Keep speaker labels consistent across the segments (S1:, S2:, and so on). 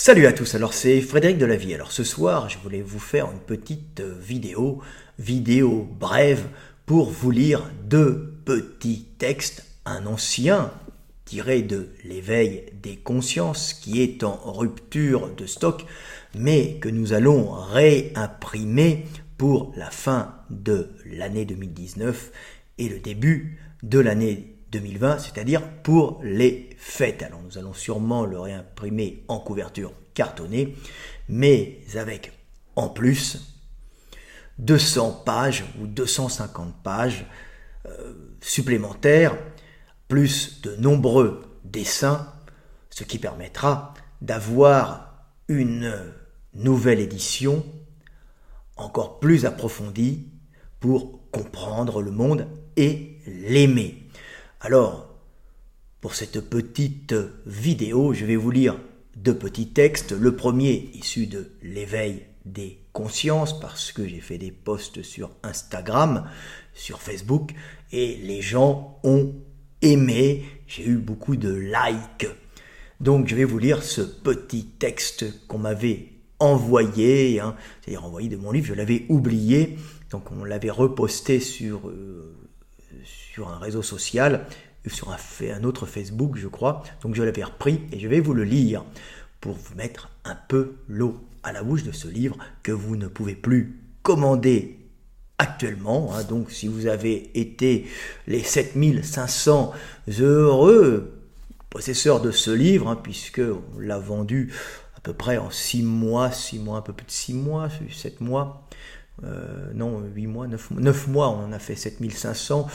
S1: Salut à tous, alors c'est Frédéric de la Vie. Alors ce soir, je voulais vous faire une petite vidéo brève pour vous lire deux petits textes, un ancien tiré de l'éveil des consciences qui est en rupture de stock, mais que nous allons réimprimer pour la fin de l'année 2019 et le début de l'année 2020, c'est-à-dire pour les fêtes. Alors nous allons sûrement le réimprimer en couverture cartonnée, mais avec en plus 200 pages ou 250 pages supplémentaires, plus de nombreux dessins, ce qui permettra d'avoir une nouvelle édition encore plus approfondie pour comprendre le monde et l'aimer. Alors, pour cette petite vidéo, je vais vous lire deux petits textes. Le premier, issu de l'éveil des consciences, parce que j'ai fait des posts sur Instagram, sur Facebook, et les gens ont aimé. J'ai eu beaucoup de likes. Donc, je vais vous lire ce petit texte qu'on m'avait envoyé, c'est-à-dire envoyé de mon livre, je l'avais oublié, donc on l'avait reposté sur un réseau social, sur un autre Facebook, je crois. Donc je l'avais repris et je vais vous le lire pour vous mettre un peu l'eau à la bouche de ce livre que vous ne pouvez plus commander actuellement. Donc si vous avez été les 7500 heureux possesseurs de ce livre, puisque on l'a vendu à peu près en 6 mois, un peu plus de 6 mois, 7 mois, 8 mois, 9 mois, on en a fait 7500,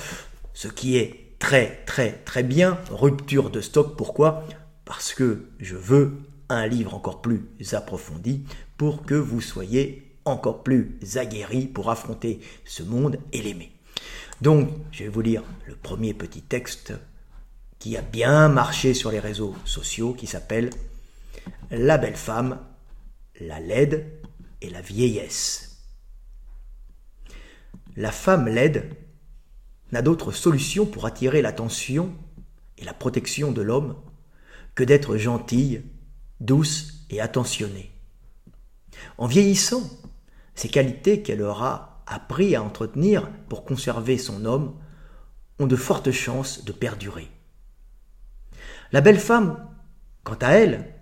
S1: ce qui est très très très bien. Rupture de stock, pourquoi ? Parce que je veux un livre encore plus approfondi pour que vous soyez encore plus aguerris pour affronter ce monde et l'aimer. Donc, je vais vous lire le premier petit texte qui a bien marché sur les réseaux sociaux, qui s'appelle « La belle femme, la laide et la vieillesse ». La femme laide n'a d'autre solution pour attirer l'attention et la protection de l'homme que d'être gentille, douce et attentionnée. En vieillissant, ces qualités qu'elle aura appris à entretenir pour conserver son homme ont de fortes chances de perdurer. La belle femme, quant à elle,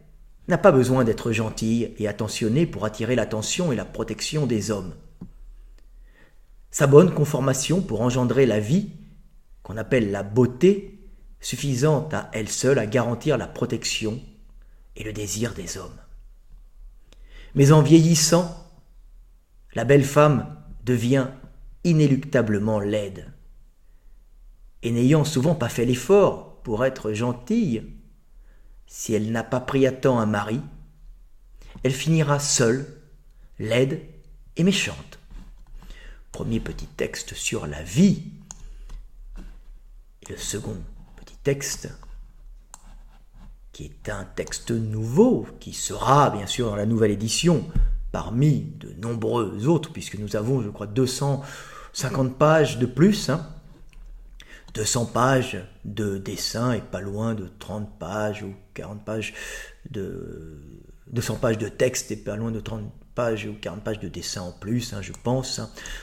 S1: n'a pas besoin d'être gentille et attentionnée pour attirer l'attention et la protection des hommes. Sa bonne conformation pour engendrer la vie, qu'on appelle la beauté, suffisante à elle seule à garantir la protection et le désir des hommes. Mais en vieillissant, la belle femme devient inéluctablement laide. Et n'ayant souvent pas fait l'effort pour être gentille, si elle n'a pas pris à temps un mari, elle finira seule, laide et méchante. Premier petit texte sur la vie. Et le second petit texte, qui est un texte nouveau, qui sera bien sûr dans la nouvelle édition, parmi de nombreux autres, puisque nous avons, je crois, 250 pages de plus, 200 pages de dessins et pas loin de 30 pages ou 40 pages 200 pages de texte et pas loin de 30 pages ou 40 pages de dessin en plus, je pense.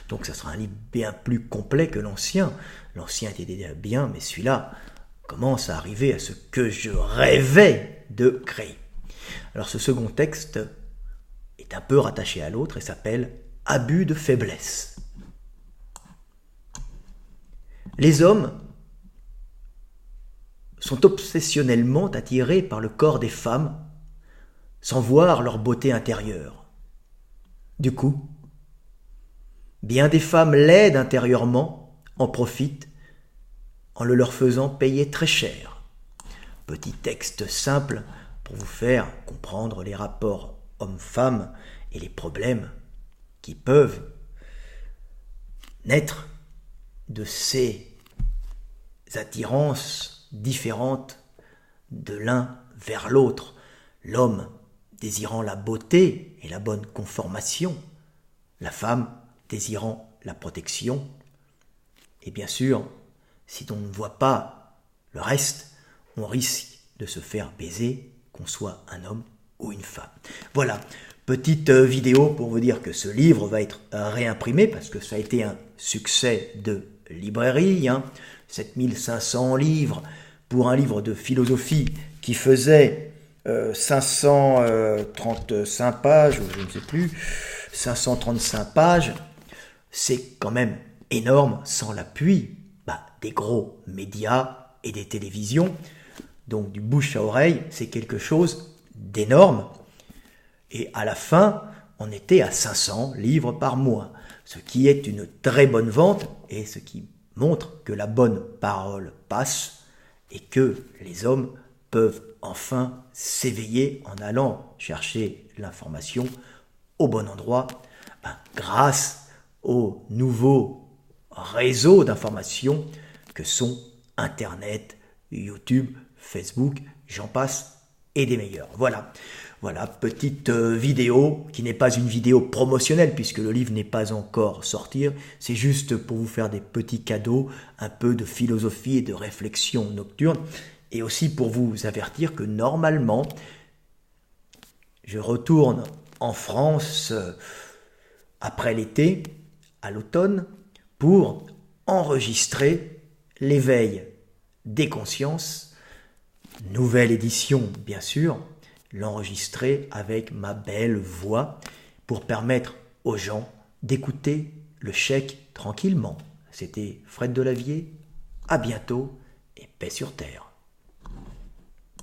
S1: Donc ça sera un livre bien plus complet que l'ancien. L'ancien était déjà bien, mais celui-là commence à arriver à ce que je rêvais de créer. Alors ce second texte est un peu rattaché à l'autre et s'appelle « Abus de faiblesse ». Les hommes sont obsessionnellement attirés par le corps des femmes sans voir leur beauté intérieure. Du coup, bien des femmes laides intérieurement en profitent en le leur faisant payer très cher. Petit texte simple pour vous faire comprendre les rapports hommes-femmes et les problèmes qui peuvent naître de ces attirances différentes de l'un vers l'autre. L'homme désirant la beauté et la bonne conformation, la femme désirant la protection. Et bien sûr, si on ne voit pas le reste, on risque de se faire baiser, qu'on soit un homme ou une femme. Voilà, petite vidéo pour vous dire que ce livre va être réimprimé parce que ça a été un succès de librairie. 7500 livres pour un livre de philosophie qui faisait 535 pages, ou je ne sais plus, 535 pages. C'est quand même énorme sans l'appui des gros médias et des télévisions. Donc du bouche à oreille, c'est quelque chose d'énorme. Et à la fin, on était à 500 livres par mois, ce qui est une très bonne vente et ce qui montre que la bonne parole passe et que les hommes peuvent enfin s'éveiller en allant chercher l'information au bon endroit grâce aux nouveaux réseaux d'information que sont Internet, YouTube, Facebook, j'en passe et des meilleurs. Voilà, petite vidéo qui n'est pas une vidéo promotionnelle puisque le livre n'est pas encore sorti. C'est juste pour vous faire des petits cadeaux, un peu de philosophie et de réflexion nocturne et aussi pour vous avertir que normalement, je retourne en France après l'été, à l'automne, pour enregistrer l'éveil des consciences, nouvelle édition bien sûr, l'enregistrer avec ma belle voix pour permettre aux gens d'écouter le chèque tranquillement. C'était Fred Delavier, à bientôt et paix sur terre.